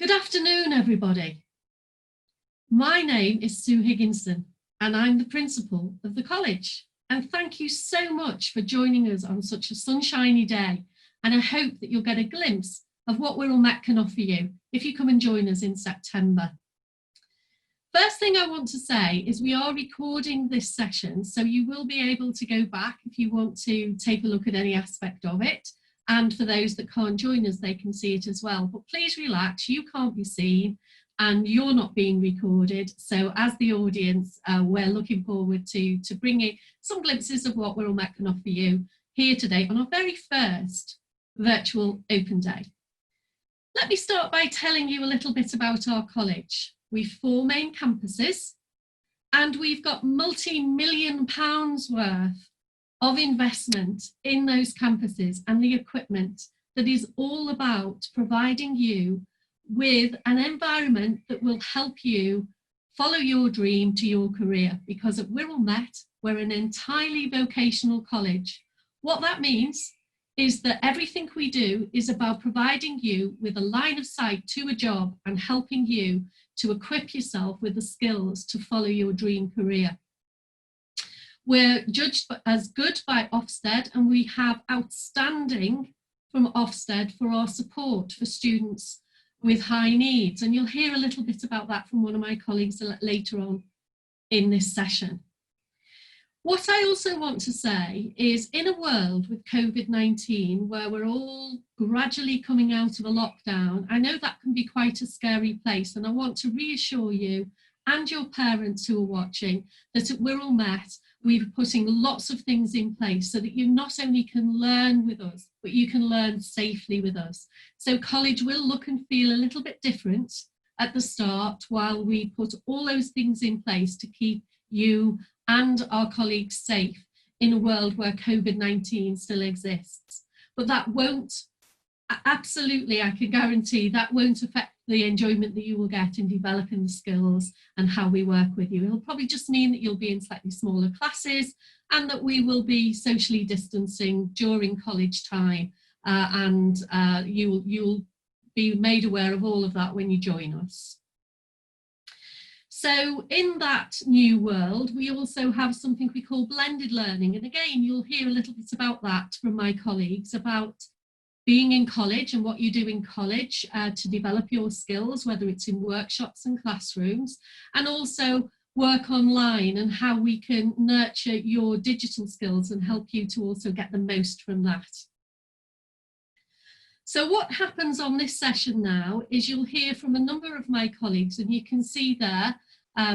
Good afternoon, everybody. My name is Sue Higginson, and I'm the principal of the college. And thank you so much for joining us on such a sunshiny day. And I hope that you'll get a glimpse of what Wirral Met can offer you if you come and join us in September. First thing I want to say is we are recording this session, so you will be able to go back if you want to take a look at any aspect of it. And for those that can't join us, they can see it as well. But please relax, you can't be seen and you're not being recorded. So as the audience, we're looking forward to bringing some glimpses of what Wirral Met can offer you here today on our very first virtual open day. Let me start by telling you a little bit about our college. We've 4 main campuses and we've got multi-million pounds worth of investment in those campuses and the equipment that is all about providing you with an environment that will help you follow your dream to your career, because at Wirral Met, we're an entirely vocational college. What that means is that everything we do is about providing you with a line of sight to a job and helping you to equip yourself with the skills to follow your dream career. We're judged as good by Ofsted, and we have outstanding from Ofsted for our support for students with high needs. And you'll hear a little bit about that from one of my colleagues later on in this session. What I also want to say is, in a world with COVID-19, where we're all gradually coming out of a lockdown, I know that can be quite a scary place, and I want to reassure you and your parents who are watching that at Wirral Met, we're putting lots of things in place so that you not only can learn with us, but you can learn safely with us. So college will look and feel a little bit different at the start while we put all those things in place to keep you and our colleagues safe in a world where COVID-19 still exists. But that won't, absolutely, I can guarantee that won't affect the enjoyment that you will get in developing the skills and how we work with you. It'll probably just mean that you'll be in slightly smaller classes and that we will be socially distancing during college time, and you'll be made aware of all of that when you join us. So in that new world, we also have something we call blended learning. And again, you'll hear a little bit about that from my colleagues about being in college and what you do in college to develop your skills, whether it's in workshops and classrooms, and also work online and how we can nurture your digital skills and help you to also get the most from that. So what happens on this session now is you'll hear from a number of my colleagues, and you can see there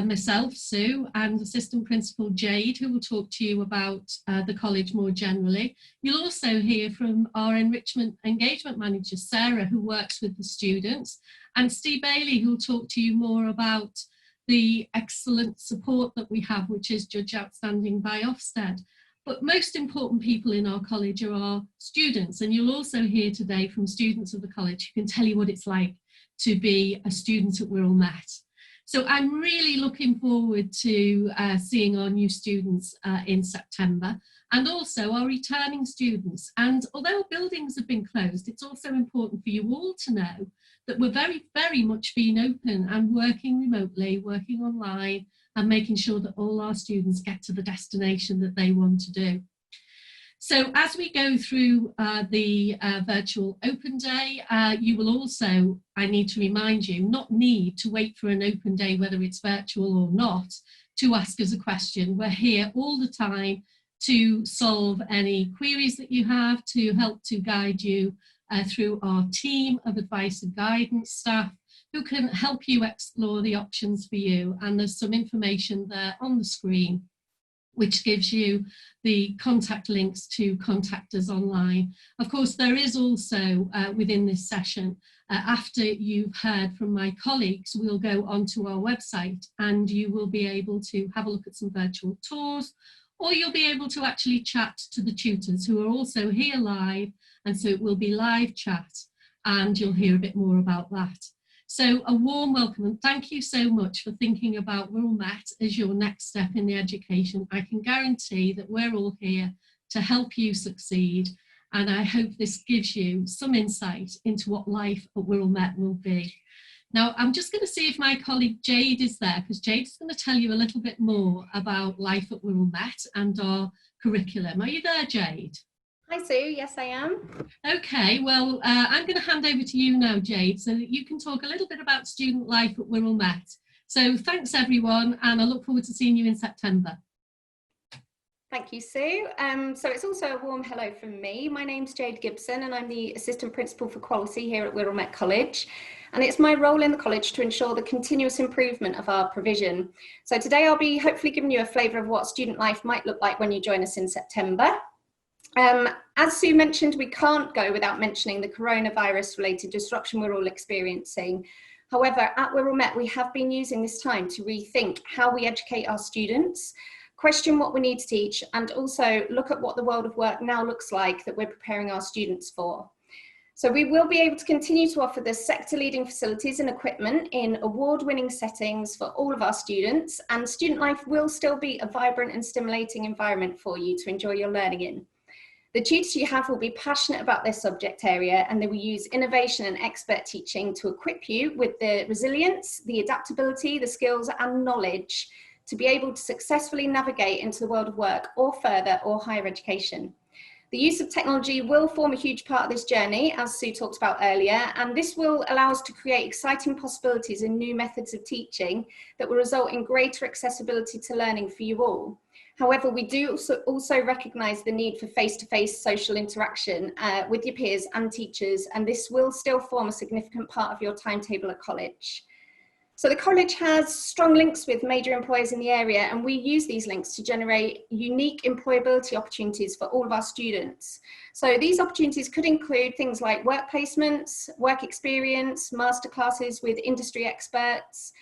myself, Sue, and Assistant Principal Jade, who will talk to you about the college more generally. You'll also hear from our Enrichment Engagement Manager, Sarah, who works with the students, and Steve Bailey, who will talk to you more about the excellent support that we have, which is Judge Outstanding by Ofsted. But most important people in our college are our students, and you'll also hear today from students of the college who can tell you what it's like to be a student at Wirral Met. So I'm really looking forward to seeing our new students in September, and also our returning students. And although buildings have been closed, it's also important for you all to know that we're very, very much being open and working remotely, working online, and making sure that all our students get to the destination that they want to do. So as we go through the virtual open day, you will also, I need to remind you, not need to wait for an open day, whether it's virtual or not, to ask us a question. We're here all the time to solve any queries that you have, to help to guide you through our team of advice and guidance staff who can help you explore the options for you. And there's some information there on the screen which gives you the contact links to contact us online. Of course, there is also within this session, after you've heard from my colleagues, we'll go onto our website and you will be able to have a look at some virtual tours, or you'll be able to actually chat to the tutors who are also here live, and so it will be live chat and you'll hear a bit more about that. So a warm welcome and thank you so much for thinking about Wirral Met as your next step in the education. I can guarantee that we're all here to help you succeed, and I hope this gives you some insight into what life at Wirral Met will be. Now, I'm just going to see if my colleague Jade is there, because Jade's going to tell you a little bit more about life at Wirral Met and our curriculum. Are you there, Jade? Hi, Sue. Yes, I am. Okay, well, I'm going to hand over to you now, Jade, so that you can talk a little bit about student life at Wirral Met. So thanks, everyone, and I look forward to seeing you in September. Thank you, Sue. So it's also a warm hello from me. My name's Jade Gibson and I'm the Assistant Principal for Quality here at Wirral Met College. And it's my role in the college to ensure the continuous improvement of our provision. So today I'll be hopefully giving you a flavour of what student life might look like when you join us in September. As Sue mentioned, we can't go without mentioning the coronavirus-related disruption we're all experiencing. However, at Wirral Met, we have been using this time to rethink how we educate our students, question what we need to teach, and also look at what the world of work now looks like that we're preparing our students for. So we will be able to continue to offer the sector-leading facilities and equipment in award-winning settings for all of our students, and student life will still be a vibrant and stimulating environment for you to enjoy your learning in. The tutors you have will be passionate about their subject area, and they will use innovation and expert teaching to equip you with the resilience, the adaptability, the skills and knowledge to be able to successfully navigate into the world of work or further or higher education. The use of technology will form a huge part of this journey, as Sue talked about earlier, and this will allow us to create exciting possibilities and new methods of teaching that will result in greater accessibility to learning for you all. However, we do also recognise the need for face-to-face social interaction with your peers and teachers, and this will still form a significant part of your timetable at college. So the college has strong links with major employers in the area, and we use these links to generate unique employability opportunities for all of our students. So these opportunities could include things like work placements, work experience, masterclasses with industry experts,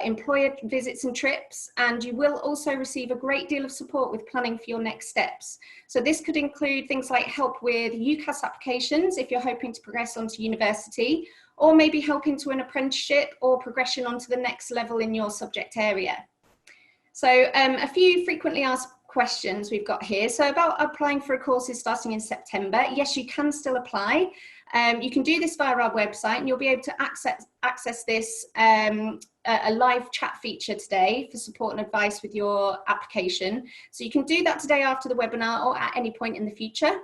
employer visits and trips, and you will also receive a great deal of support with planning for your next steps. So this could include things like help with UCAS applications if you're hoping to progress onto university, or maybe help into an apprenticeship or progression onto the next level in your subject area. So a few frequently asked questions we've got here. So about applying for a course is starting in September. Yes, you can still apply. You can do this via our website, and you'll be able to access this a live chat feature today for support and advice with your application. So you can do that today after the webinar or at any point in the future.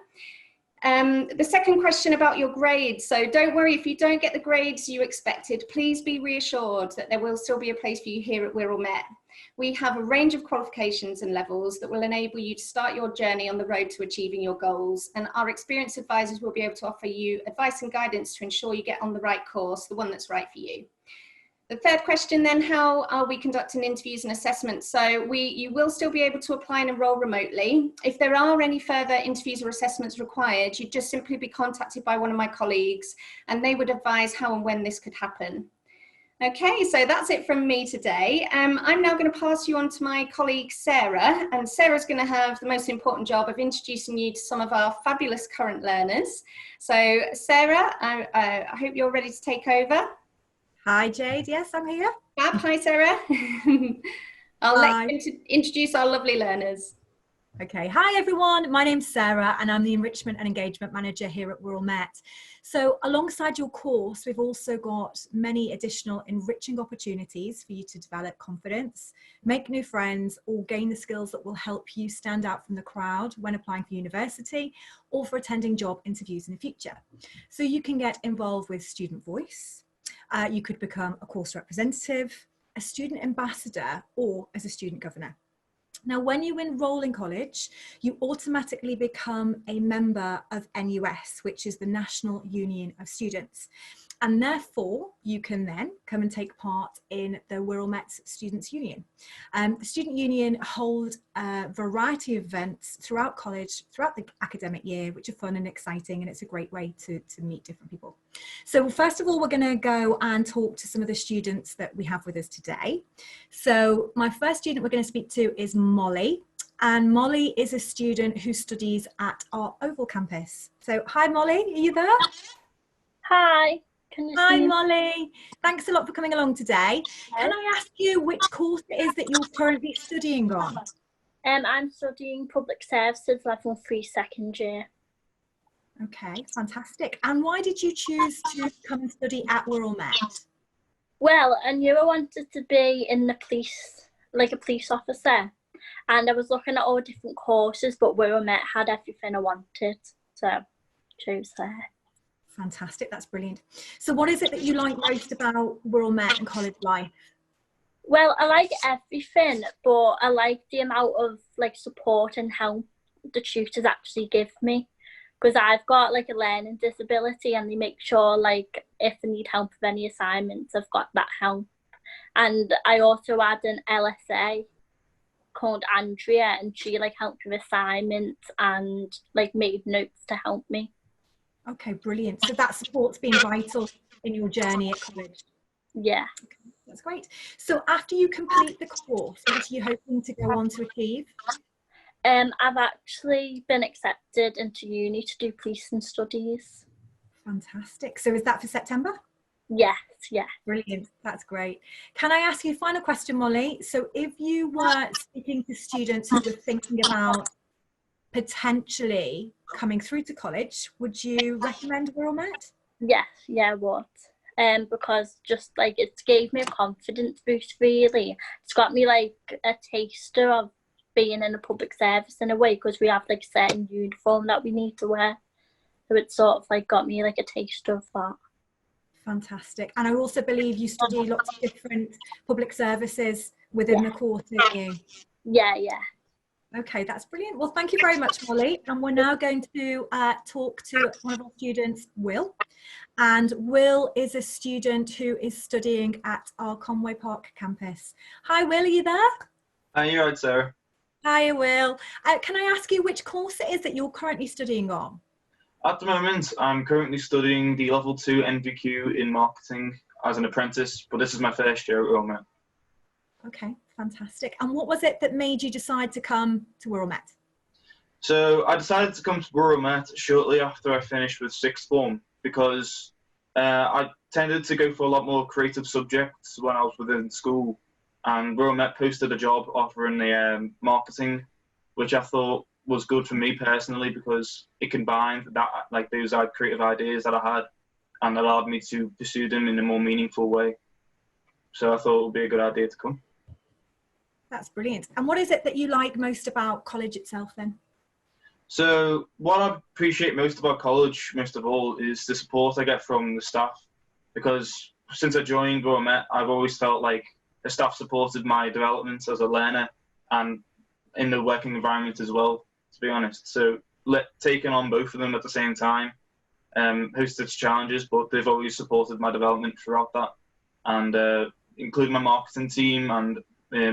The second question about your grades. So don't worry if you don't get the grades you expected, please be reassured that there will still be a place for you here at Wirral Met. We have a range of qualifications and levels that will enable you to start your journey on the road to achieving your goals. And our experienced advisors will be able to offer you advice and guidance to ensure you get on the right course, the one that's right for you. The third question then, how are we conducting interviews and assessments? So you will still be able to apply and enrol remotely. If there are any further interviews or assessments required, you'd just simply be contacted by one of my colleagues and they would advise how and when this could happen. Okay, so that's it from me today. I'm now going to pass you on to my colleague Sarah, and Sarah's going to have the most important job of introducing you to some of our fabulous current learners. So Sarah, I hope you're ready to take over. Hi Jade, yes, I'm here. Fab. Hi Sarah. I'll let you introduce our lovely learners. Okay, hi everyone, my name's Sarah and I'm the Enrichment and Engagement Manager here at Wirral Met. So alongside your course, we've also got many additional enriching opportunities for you to develop confidence, make new friends, or gain the skills that will help you stand out from the crowd when applying for university or for attending job interviews in the future. So you can get involved with Student Voice. You could become a course representative, a student ambassador, or as a student governor. Now, when you enroll in college, you automatically become a member of NUS, which is the National Union of Students. And therefore, you can then come and take part in the Wirral Met Students' Union. The Student Union hold a variety of events throughout college, throughout the academic year, which are fun and exciting, and it's a great way to meet different people. So first of all, we're going to go and talk to some of the students that we have with us today. So my first student we're going to speak to is Molly. And Molly is a student who studies at our Oval campus. So hi Molly, are you there? Hi. Hi Molly, thanks a lot for coming along today. Can I ask you which course it is that you're currently studying on? I'm studying Public Services Level 3 second year. Okay, fantastic. And why did you choose to come and study at Wirral Met? Well, I knew I wanted to be in the police, like a police officer. And I was looking at all different courses, but Wirral Met had everything I wanted. So I chose there. Fantastic, that's brilliant. So what is it that you like most about Wirral Met and college life? Well, I like everything, but I like the amount of like support and help the tutors actually give me. Because I've got like a learning disability, and they make sure like if I need help with any assignments, I've got that help. And I also had an LSA called Andrea, and she like helped with assignments and like made notes to help me. Okay, brilliant. So that support's been vital in your journey at college. Yeah. Okay, that's great. So after you complete the course, what are you hoping to go on to achieve? I've actually been accepted into uni to do policing studies. Fantastic. So is that for September? Yes, yeah. Brilliant. That's great. Can I ask you a final question, Molly? So if you were speaking to students who were thinking about potentially coming through to college, would you recommend Wirral Met? Yes, yeah, I would. Because just like it gave me a confidence boost, really. It's got me like a taster of being in a public service in a way, because we have like a certain uniform that we need to wear. So it sort of like got me like a taster of that. Fantastic. And I also believe you study lots of different public services within the course, don't you? Yeah, yeah. Okay, that's brilliant. Well, thank you very much, Molly. And we're now going to talk to one of our students, Will. And Will is a student who is studying at our Conway Park campus. Hi, Will, are you there? Hi, you're right, Sarah. Hi, Will. Can I ask you which course it is that you're currently studying on? At the moment, I'm currently studying the Level 2 NVQ in marketing as an apprentice, but this is my first year at Wirral Met. Okay, fantastic. And what was it that made you decide to come to Wirral Met? So I decided to come to Wirral Met shortly after I finished with sixth form, because I tended to go for a lot more creative subjects when I was within school, and Wirral Met posted a job offering the marketing, which I thought was good for me personally, because it combined that like those creative ideas that I had and allowed me to pursue them in a more meaningful way. So I thought it would be a good idea to come. That's brilliant. And what is it that you like most about college itself then? So what I appreciate most about college, most of all, is the support I get from the staff. Because since I joined Wirral Met, I've always felt like the staff supported my development as a learner and in the working environment as well, to be honest. So taking on both of them at the same time hosted challenges, but they've always supported my development throughout that. And including my marketing team and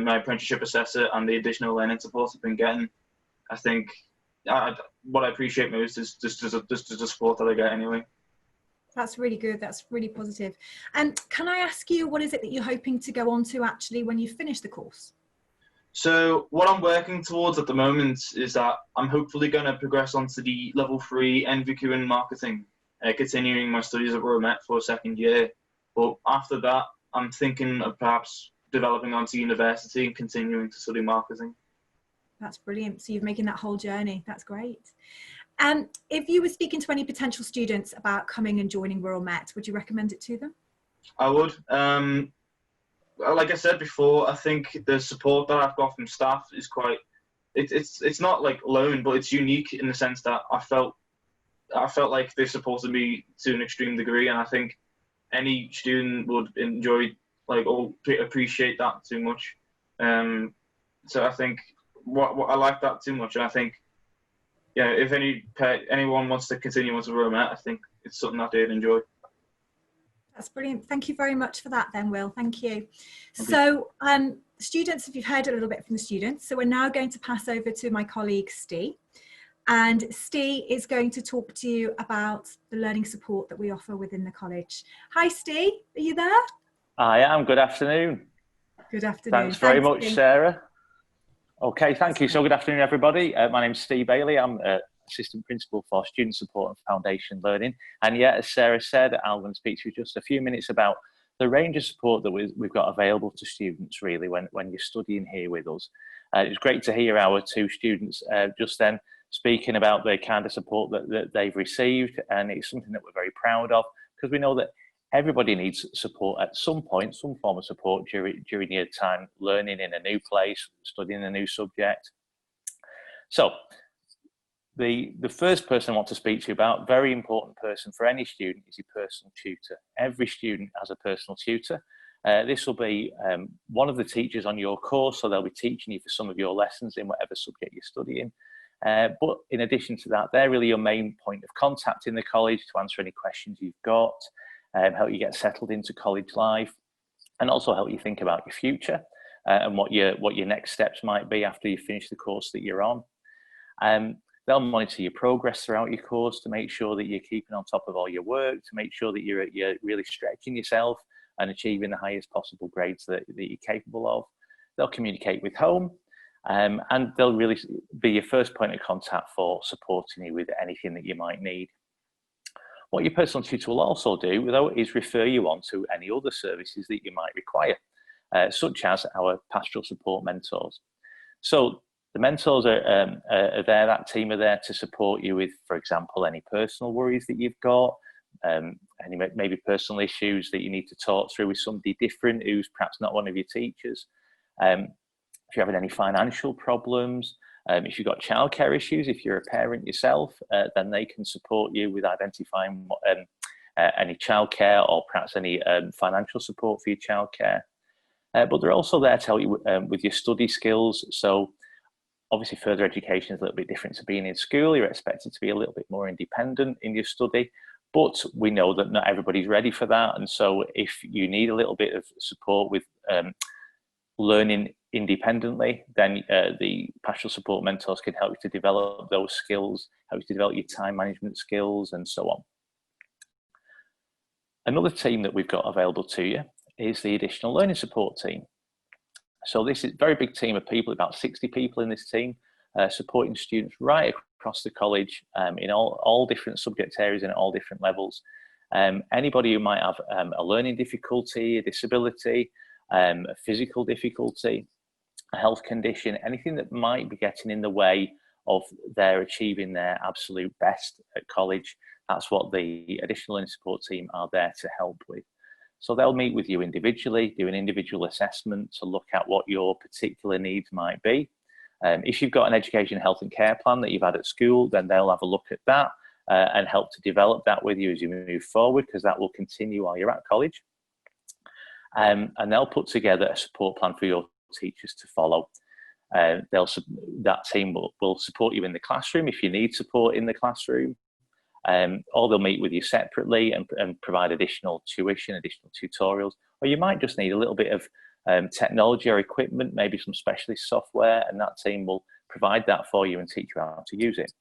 my apprenticeship assessor and the additional learning support I've been getting, I think what I appreciate most is just the support that I get anyway. That's really good. That's really positive. And can I ask you, what is it that you're hoping to go on to actually when you finish the course? So what I'm working towards at the moment is that I'm hopefully going to progress onto the Level 3 NVQ in marketing, continuing my studies at Wirral Met for a second year. But after that, I'm thinking of perhaps developing onto university and continuing to study marketing. That's brilliant. So you're making that whole journey. That's great. And if you were speaking to any potential students about coming and joining Wirral Met, would you recommend it to them? I would. Like I said before, I think the support that I've got from staff is quite. It's not like loan, but it's unique in the sense that I felt like they supported me to an extreme degree, and I think any student would enjoy or appreciate that too much. So I think what I like that too much, and I think if anyone wants to continue on to Wirral Met, I think it's something that they'd enjoy. That's brilliant. Thank you very much for that then, Will. Thank you. So students, if you've heard a little bit from the students, so we're now going to pass over to my colleague, Steve. And Steve is going to talk to you about the learning support that we offer within the college. Hi, Steve. Are you there? I am. Good afternoon. Good afternoon. Thanks very much, Steve. Sarah. Okay, thank you. So good afternoon, everybody. My name's Steve Bailey. I'm Assistant Principal for Student Support and Foundation Learning. And yeah, as Sarah said, I'm going to speak to you just a few minutes about the range of support that we've got available to students, really, when you're studying here with us. It's great to hear our two students just then speaking about the kind of support that they've received, and it's something that we're very proud of, because we know that Everybody needs support at some point, some form of support during your time learning in a new place, studying a new subject. So the first person I want to speak to you about, very important person for any student, is your personal tutor. Every student has a personal tutor. This will be one of the teachers on your course, so they'll be teaching you for some of your lessons in whatever subject you're studying. But in addition to that, they're really your main point of contact in the college to answer any questions you've got, help you get settled into college life, and also help you think about your future and what your next steps might be after you finish the course that you're on. They'll monitor your progress throughout your course to make sure that you're keeping on top of all your work, to make sure that you're really stretching yourself and achieving the highest possible grades that you're capable of. They'll communicate with home, and they'll really be your first point of contact for supporting you with anything that you might need. What your personal tutor will also do, though, is refer you on to any other services that you might require, such as our pastoral support mentors. So the mentors are there, that team are there to support you with, for example, any personal worries that you've got, any maybe personal issues that you need to talk through with somebody different who's perhaps not one of your teachers. If you're having any financial problems, if you've got childcare issues, if you're a parent yourself, then they can support you with identifying any childcare or perhaps any financial support for your childcare. But they're also there to help you with your study skills. So obviously further education is a little bit different to being in school. You're expected to be a little bit more independent in your study, but we know that not everybody's ready for that. And so if you need a little bit of support with learning independently, then the pastoral support mentors can help you to develop those skills, help you to develop your time management skills and so on. Another team that we've got available to you is the additional learning support team. So this is a very big team of people, about 60 people in this team, supporting students right across the college in all different subject areas and at all different levels. Anybody who might have a learning difficulty, a disability, a physical difficulty, a health condition, anything that might be getting in the way of their achieving their absolute best at college, that's what the additional learning support team are there to help with. So they'll meet with you individually, do an individual assessment to look at what your particular needs might be. If you've got an education, health and care plan that you've had at school, then they'll have a look at that and help to develop that with you as you move forward, because that will continue while you're at college. And they'll put together a support plan for your teachers to follow. That team will support you in the classroom if you need support in the classroom. Or they'll meet with you separately and provide additional tuition, additional tutorials, or you might just need a little bit of technology or equipment, maybe some specialist software, and that team will provide that for you and teach you how to use it.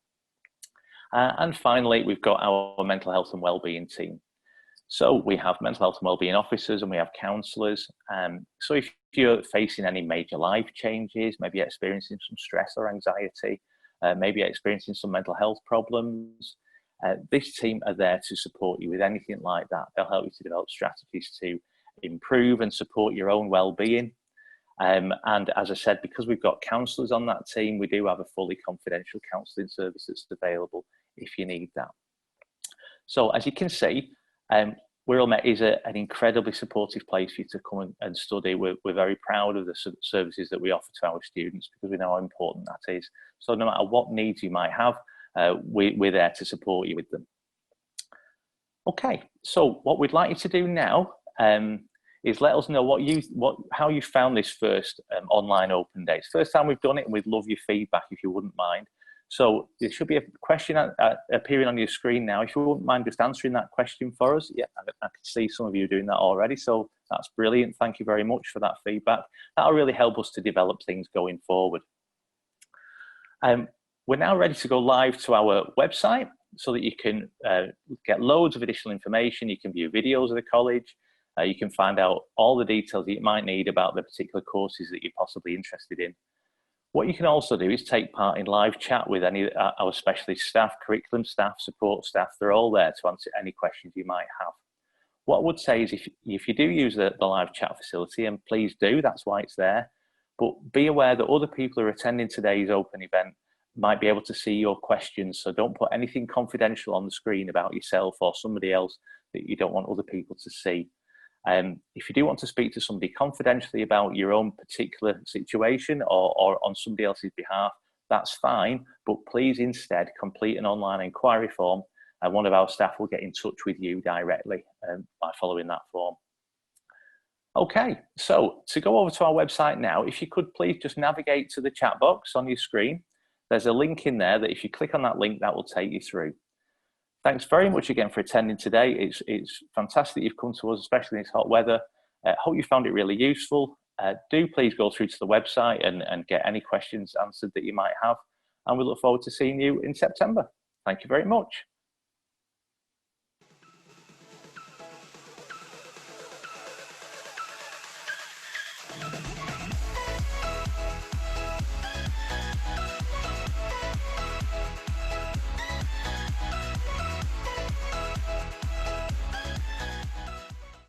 And finally, we've got our mental health and wellbeing team. So we have mental health and wellbeing officers and we have counsellors. So if you're facing any major life changes, maybe experiencing some stress or anxiety, maybe experiencing some mental health problems, this team are there to support you with anything like that. They'll help you to develop strategies to improve and support your own well-being. And as I said, because we've got counsellors on that team, we do have a fully confidential counselling service that's available if you need that. So as you can see, Wirral Met is an incredibly supportive place for you to come and study. We're very proud of the services that we offer to our students because we know how important that is. So no matter what needs you might have, we're there to support you with them. Okay, so what we'd like you to do now is let us know how you found this first online open day. It's the first time we've done it, and we'd love your feedback if you wouldn't mind. So there should be a question appearing on your screen now. If you wouldn't mind just answering that question for us. Yeah, I can see some of you doing that already, so that's brilliant. Thank you very much for that feedback. That'll really help us to develop things going forward. We're now ready to go live to our website so that you can get loads of additional information. You can view videos of the college. You can find out all the details that you might need about the particular courses that you're possibly interested in. What you can also do is take part in live chat with any of our specialist staff, curriculum staff, support staff. They're all there to answer any questions you might have. What I would say is if you do use the live chat facility, and please do, that's why it's there, but be aware that other people who are attending today's open event might be able to see your questions. So don't put anything confidential on the screen about yourself or somebody else that you don't want other people to see. If you do want to speak to somebody confidentially about your own particular situation or on somebody else's behalf, that's fine, but please instead complete an online inquiry form, and one of our staff will get in touch with you directly by following that form. Okay, so to go over to our website now, if you could please just navigate to the chat box on your screen. There's a link in there that if you click on that link, that will take you through. Thanks very much again for attending today. It's fantastic you've come to us, especially in this hot weather. Hope you found it really useful. Do please go through to the website and get any questions answered that you might have. And we look forward to seeing you in September. Thank you very much.